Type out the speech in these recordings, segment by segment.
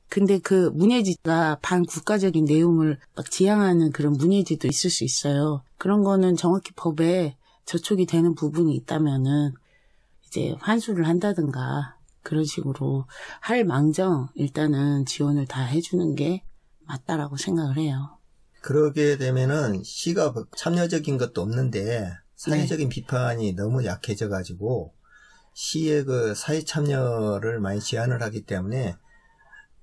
근데 그 문예지가 반국가적인 내용을 막 지향하는 그런 문예지도 있을 수 있어요. 그런 거는 정확히 법에 저촉이 되는 부분이 있다면은 이제 환수를 한다든가 그런 식으로 할 망정 일단은 지원을 다 해주는 게 맞다라고 생각을 해요. 그러게 되면은 시가 참여적인 것도 없는데 사회적인 네. 비판이 너무 약해져가지고 시의 그 사회 참여를 많이 제한을 하기 때문에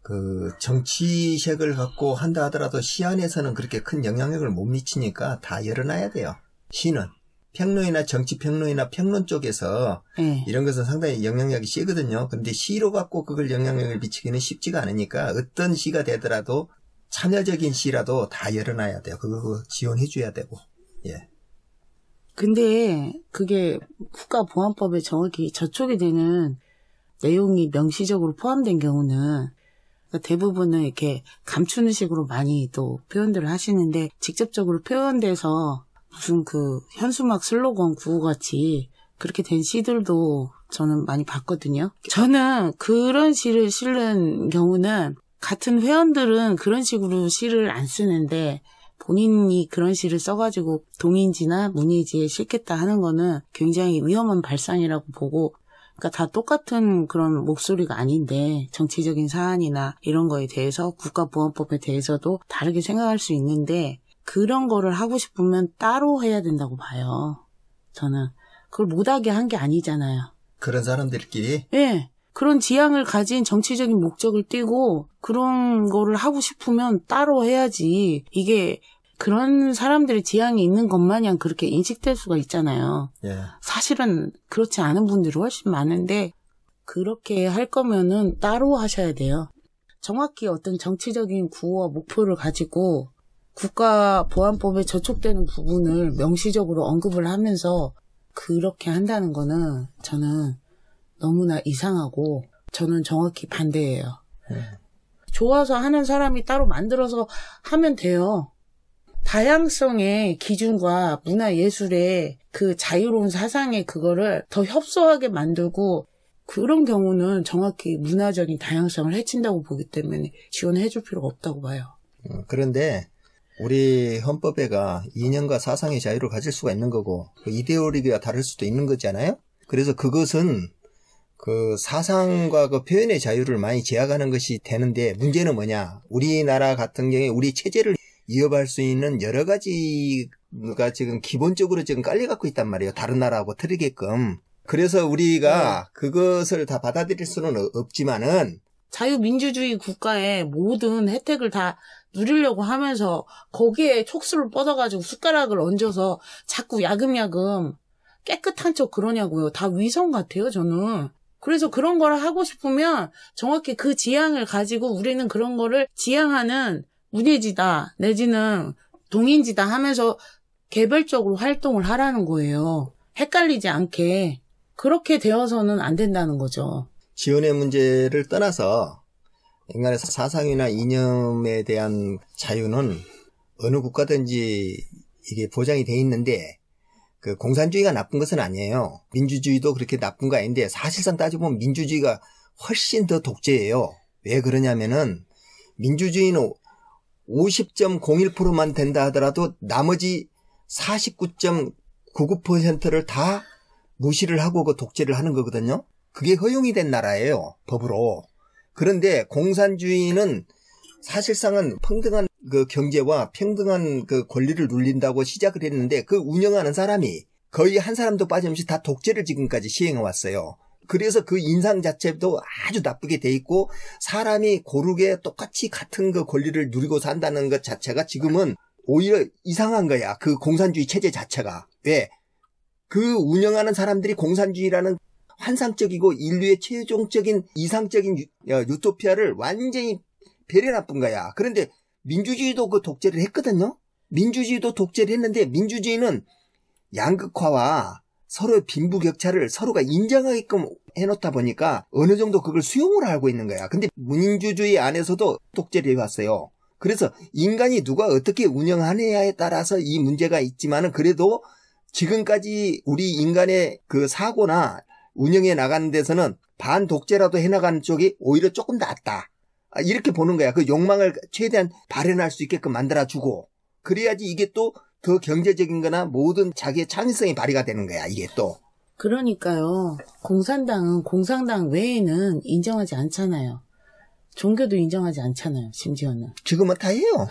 그 정치색을 갖고 한다 하더라도 시 안에서는 그렇게 큰 영향력을 못 미치니까 다 열어놔야 돼요. 시는 평론이나 정치평론이나 평론 쪽에서 네. 이런 것은 상당히 영향력이 세거든요. 그런데 시로 갖고 그걸 영향력을 미치기는 쉽지가 않으니까 어떤 시가 되더라도 참여적인 시라도 다 열어놔야 돼요. 그거 지원해줘야 되고. 예. 근데 그게 국가보안법에 정확히 저촉이 되는 내용이 명시적으로 포함된 경우는 대부분은 이렇게 감추는 식으로 많이 또 표현들을 하시는데 직접적으로 표현돼서 무슨 그 현수막 슬로건 구호같이 그렇게 된 시들도 저는 많이 봤거든요. 저는 그런 시를 실는 경우는 같은 회원들은 그런 식으로 시를 안 쓰는데 본인이 그런 시를 써가지고 동인지나 문예지에 실겠다 하는 거는 굉장히 위험한 발상이라고 보고 그러니까 다 똑같은 그런 목소리가 아닌데 정치적인 사안이나 이런 거에 대해서 국가보안법에 대해서도 다르게 생각할 수 있는데 그런 거를 하고 싶으면 따로 해야 된다고 봐요. 저는 그걸 못하게 한 게 아니잖아요. 그런 사람들끼리? 예. 그런 지향을 가진 정치적인 목적을 띠고 그런 거를 하고 싶으면 따로 해야지 이게 그런 사람들의 지향이 있는 것 마냥 그렇게 인식될 수가 있잖아요. 예. 사실은 그렇지 않은 분들이 훨씬 많은데 그렇게 할 거면은 따로 하셔야 돼요. 정확히 어떤 정치적인 구호와 목표를 가지고 국가보안법에 저촉되는 부분을 명시적으로 언급을 하면서 그렇게 한다는 거는 저는 너무나 이상하고 저는 정확히 반대예요. 좋아서 하는 사람이 따로 만들어서 하면 돼요. 다양성의 기준과 문화예술의 그 자유로운 사상의 그거를 더 협소하게 만들고 그런 경우는 정확히 문화적인 다양성을 해친다고 보기 때문에 지원해 줄 필요가 없다고 봐요. 그런데 우리 헌법에가 이념과 사상의 자유를 가질 수가 있는 거고 그 이데올로기가 다를 수도 있는 거잖아요. 그래서 그것은 그 사상과 그 표현의 자유를 많이 제약하는 것이 되는데 문제는 뭐냐? 우리나라 같은 경우에 우리 체제를 이어갈 수 있는 여러 가지가 지금 기본적으로 지금 깔려갖고 있단 말이에요. 다른 나라하고 틀리게끔. 그래서 우리가 그것을 다 받아들일 수는 없지만은 자유민주주의 국가의 모든 혜택을 다 누리려고 하면서 거기에 촉수를 뻗어가지고 숟가락을 얹어서 자꾸 야금야금 깨끗한 척 그러냐고요. 다 위선 같아요, 저는. 그래서 그런 걸 하고 싶으면 정확히 그 지향을 가지고 우리는 그런 거를 지향하는 문예지다 내지는 동인지다 하면서 개별적으로 활동을 하라는 거예요. 헷갈리지 않게. 그렇게 되어서는 안 된다는 거죠. 지원의 문제를 떠나서 인간의 사상이나 이념에 대한 자유는 어느 국가든지 이게 보장이 돼 있는데 그 공산주의가 나쁜 것은 아니에요. 민주주의도 그렇게 나쁜 거 아닌데 사실상 따져보면 민주주의가 훨씬 더 독재예요. 왜 그러냐면은 민주주의는 50.01%만 된다 하더라도 나머지 49.99%를 다 무시를 하고 그 독재를 하는 거거든요. 그게 허용이 된 나라예요. 법으로. 그런데 공산주의는 사실상은 평등한 그 경제와 평등한 그 권리를 누린다고 시작을 했는데 그 운영하는 사람이 거의 한 사람도 빠짐없이 다 독재를 지금까지 시행해 왔어요. 그래서 그 인상 자체도 아주 나쁘게 돼 있고 사람이 고르게 똑같이 같은 그 권리를 누리고 산다는 것 자체가 지금은 오히려 이상한 거야. 그 공산주의 체제 자체가. 왜? 그 운영하는 사람들이 공산주의라는 환상적이고 인류의 최종적인 이상적인 유토피아를 완전히 배려 나쁜 거야. 그런데 민주주의도 그 독재를 했거든요. 민주주의도 독재를 했는데 민주주의는 양극화와 서로의 빈부격차를 서로가 인정하게끔 해놓다 보니까 어느 정도 그걸 수용을 하고 있는 거야. 근데 민주주의 안에서도 독재를 해왔어요. 그래서 인간이 누가 어떻게 운영하느냐에 따라서 이 문제가 있지만은 그래도 지금까지 우리 인간의 그 사고나 운영해 나가는 데서는 반독재라도 해나가는 쪽이 오히려 조금 낫다. 이렇게 보는 거야. 그 욕망을 최대한 발현할 수 있게끔 만들어주고 그래야지 이게 또 더 경제적인 거나 모든 자기의 창의성이 발휘가 되는 거야. 이게 또. 그러니까요. 공산당은 공산당 외에는 인정하지 않잖아요. 종교도 인정하지 않잖아요. 심지어는. 지금은 다 해요.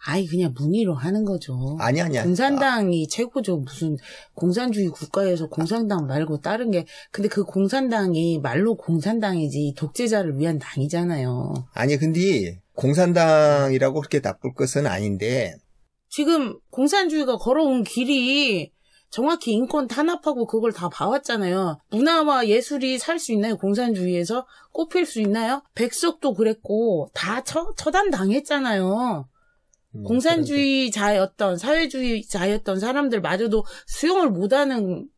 아이 그냥 문의로 하는 거죠. 아니야. 공산당이 최고죠. 무슨 공산주의 국가에서 공산당 말고 다른 게 근데 그 공산당이 말로 공산당이지 독재자를 위한 당이잖아요. 아니 근데 공산당이라고 그렇게 나쁠 것은 아닌데 지금 공산주의가 걸어온 길이 정확히 인권 탄압하고 그걸 다 봐왔잖아요. 문화와 예술이 살 수 있나요? 공산주의에서 꼽힐 수 있나요? 백석도 그랬고 다 처단당했잖아요. 공산주의자였던 사회주의자였던 사람들마저도 수용을 못하는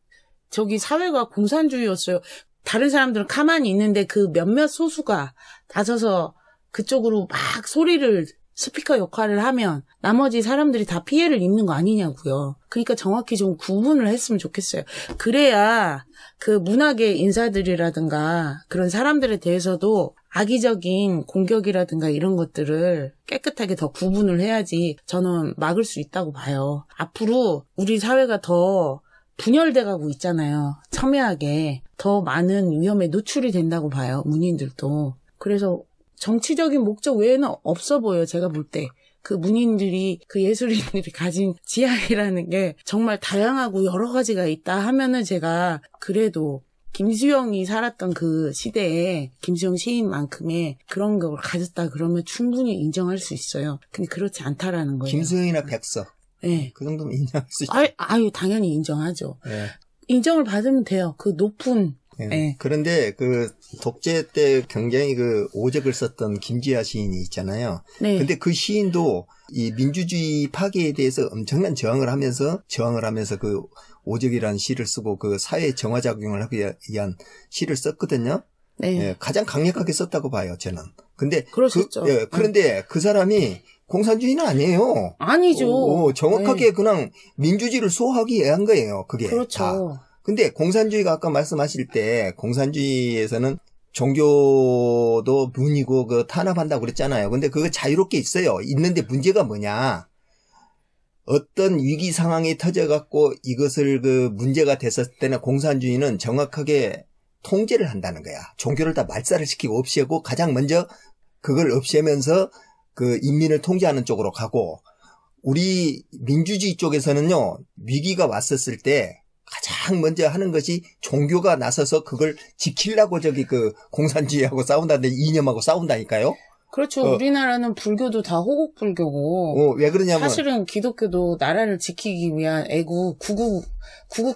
저기 사회가 공산주의였어요. 다른 사람들은 가만히 있는데 그 몇몇 소수가 나서서 그쪽으로 막 소리를 스피커 역할을 하면 나머지 사람들이 다 피해를 입는 거 아니냐고요. 그러니까 정확히 좀 구분을 했으면 좋겠어요. 그래야 그 문학의 인사들이라든가 그런 사람들에 대해서도 악의적인 공격이라든가 이런 것들을 깨끗하게 더 구분을 해야지 저는 막을 수 있다고 봐요. 앞으로 우리 사회가 더 분열돼 가고 있잖아요. 첨예하게 더 많은 위험에 노출이 된다고 봐요. 문인들도. 그래서 정치적인 목적 외에는 없어 보여요. 제가 볼 때. 그 문인들이, 그 예술인들이 가진 지향이라는 게 정말 다양하고 여러 가지가 있다 하면은 제가 그래도 김수영이 살았던 그 시대에 김수영 시인만큼의 그런 걸 가졌다 그러면 충분히 인정할 수 있어요. 근데 그렇지 않다라는 거예요. 김수영이나 백석. 네. 그 정도면 인정할 수 있죠. 아유, 당연히 인정하죠. 네. 인정을 받으면 돼요. 그 높은. 네. 그런데 그 독재 때 굉장히 그 오적을 썼던 김지아 시인이 있잖아요. 네. 근데 그 시인도 이 민주주의 파괴에 대해서 엄청난 저항을 하면서 그 오적이라는 시를 쓰고 그 사회 정화작용을 하기 위한 시를 썼거든요. 네. 예, 가장 강력하게 썼다고 봐요, 저는. 근데 그러셨죠. 그런데 그 사람이 공산주의는 아니에요. 아니죠. 정확하게 네. 그냥 민주주의를 수호하기 위한 거예요, 그게. 그렇죠. 다. 근데 공산주의가 아까 말씀하실 때 공산주의에서는 종교도 문이고 그 탄압한다고 그랬잖아요. 근데 그거 자유롭게 있어요. 있는데 문제가 뭐냐? 어떤 위기 상황이 터져갖고 이것을 그 문제가 됐을 때는 공산주의는 정확하게 통제를 한다는 거야. 종교를 다 말살을 시키고 없애고 가장 먼저 그걸 없애면서 그 인민을 통제하는 쪽으로 가고 우리 민주주의 쪽에서는요. 위기가 왔었을 때 가장 먼저 하는 것이 종교가 나서서 그걸 지키려고 저기 그 공산주의하고 싸운다는데 이념하고 싸운다니까요. 그렇죠. 우리나라는 불교도 다 호국불교고. 왜 그러냐면 사실은 기독교도 나라를 지키기 위한 구국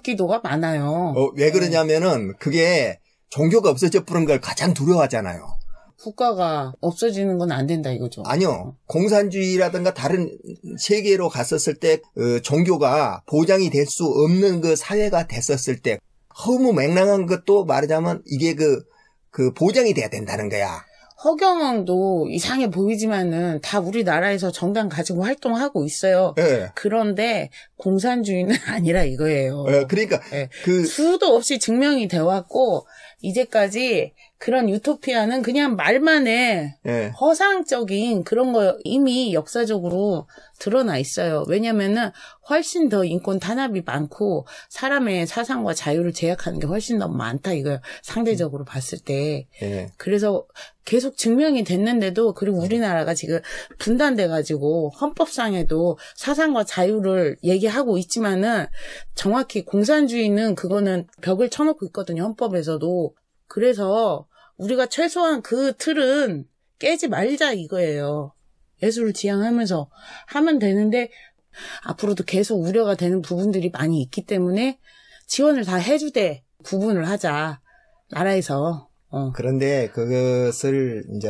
기도가 많아요. 왜 그러냐면은 그게 종교가 없어져 버린 걸 가장 두려워하잖아요. 국가가 없어지는 건 안 된다 이거죠. 아니요. 공산주의라든가 다른 세계로 갔었을 때 종교가 보장이 될 수 없는 그 사회가 됐었을 때 허무맹랑한 것도 말하자면 이게 그 보장이 돼야 된다는 거야. 허경영도 이상해 보이지만은 다 우리나라에서 정당 가지고 활동하고 있어요. 네. 그런데 공산주의는 아니라 이거예요. 그러니까 네. 수도 없이 증명이 돼 왔고 이제까지 그런 유토피아는 그냥 말만 해. 네. 허상적인 그런 거 이미 역사적으로 드러나 있어요. 왜냐면은 훨씬 더 인권 탄압이 많고 사람의 사상과 자유를 제약하는 게 훨씬 더 많다 이거예요. 상대적으로 봤을 때. 네. 그래서 계속 증명이 됐는데도 그리고 우리나라가 지금 분단돼가지고 헌법상에도 사상과 자유를 얘기하고 있지만은 정확히 공산주의는 그거는 벽을 쳐놓고 있거든요. 헌법에서도. 그래서 우리가 최소한 그 틀은 깨지 말자 이거예요. 예술을 지향하면서 하면 되는데 앞으로도 계속 우려가 되는 부분들이 많이 있기 때문에 지원을 다 해주되 구분을 하자. 나라에서. 그런데 그것을 이제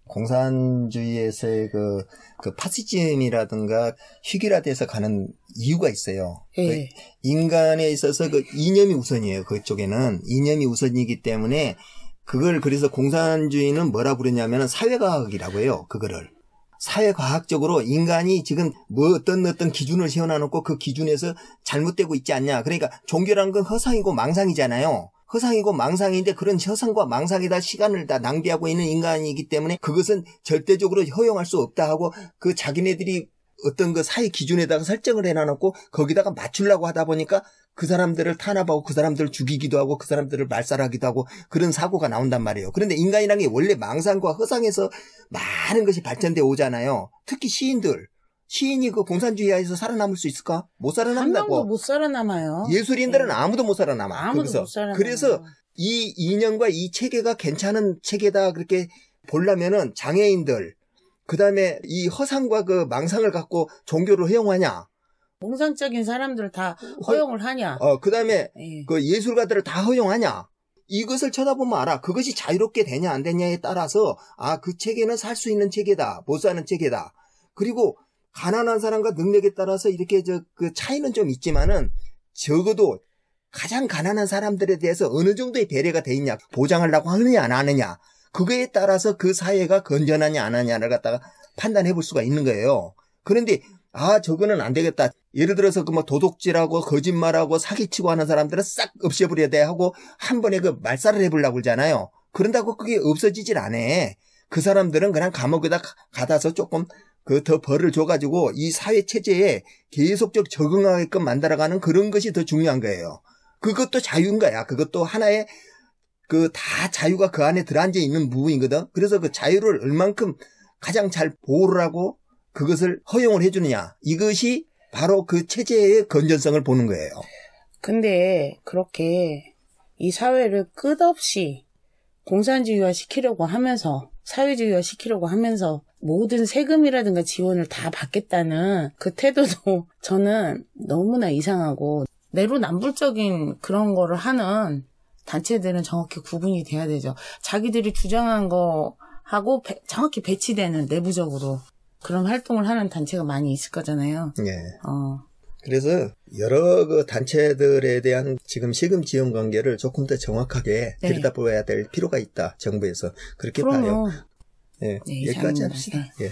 공산주의에서의 그 파시즘이라든가 휘기라돼서 가는 이유가 있어요. 예. 인간에 있어서 그 이념이 우선이에요. 그쪽에는 이념이 우선이기 때문에 그걸 그래서 공산주의는 뭐라 부르냐면 사회과학이라고 해요. 그거를. 사회과학적으로 인간이 지금 뭐 어떤 기준을 세워놔놓고 그 기준에서 잘못되고 있지 않냐. 그러니까 종교라는 건 허상이고 망상이잖아요. 허상이고 망상인데 그런 허상과 망상에다 시간을 다 낭비하고 있는 인간이기 때문에 그것은 절대적으로 허용할 수 없다 하고 그 자기네들이 어떤 그 사회 기준에다가 설정을 해놔놓고 거기다가 맞추려고 하다 보니까 그 사람들을 탄압하고 그 사람들을 죽이기도 하고 그 사람들을 말살하기도 하고 그런 사고가 나온단 말이에요. 그런데 인간이라는 게 원래 망상과 허상에서 많은 것이 발전돼 오잖아요. 특히 시인이 그 공산주의하에서 살아남을 수 있을까? 못 한 명도 살아남다고. 못 살아남아요. 예술인들은 아무도 못 살아남아. 아무도 거기서. 못 살아남아요. 그래서 이 인연과 이 체계가 괜찮은 체계다 그렇게 보려면은 장애인들 그다음에 이 허상과 그 망상을 갖고 종교를 허용하냐? 공산적인 사람들을 다 허용을 하냐? 그다음에 예. 그 예술가들을 다 허용하냐? 이것을 쳐다보면 알아. 그것이 자유롭게 되냐 안 되냐에 따라서 그 체계는 살 수 있는 체계다. 못 사는 체계다. 그리고 가난한 사람과 능력에 따라서 이렇게 그 차이는 좀 있지만은 적어도 가장 가난한 사람들에 대해서 어느 정도의 배려가 돼 있냐, 보장하려고 하느냐 안 하느냐, 그거에 따라서 그 사회가 건전하냐 안 하냐를 갖다가 판단해 볼 수가 있는 거예요. 그런데 저거는 안 되겠다. 예를 들어서 그 뭐 도둑질하고 거짓말하고 사기치고 하는 사람들은 싹 없애버려야 돼 하고 한 번에 그 말살을 해보려고 그러잖아요. 그런다고 그게 없어지질 않아. 그 사람들은 그냥 감옥에다 가다서 조금 더 벌을 줘가지고 이 사회 체제에 계속적 적응하게끔 만들어가는 그런 것이 더 중요한 거예요. 그것도 자유인 거야. 그것도 하나의 다 자유가 그 안에 들어앉아 있는 부분이거든. 그래서 그 자유를 얼만큼 가장 잘 보호를 하고 그것을 허용을 해주느냐. 이것이 바로 그 체제의 건전성을 보는 거예요. 근데 그렇게 이 사회를 끝없이 공산주의화 시키려고 하면서 사회주의화 시키려고 하면서 모든 세금이라든가 지원을 다 받겠다는 그 태도도 저는 너무나 이상하고 내로남불적인 그런 거를 하는 단체들은 정확히 구분이 돼야 되죠. 자기들이 주장한 거하고 정확히 배치되는 내부적으로 그런 활동을 하는 단체가 많이 있을 거잖아요. 예. 그래서 여러 그 단체들에 대한 지금 세금 지원 관계를 조금 더 정확하게 들여다봐야 될 필요가 있다. 정부에서. 그렇게 봐요. 예. 네, 여기까지 합시다. 네. 예.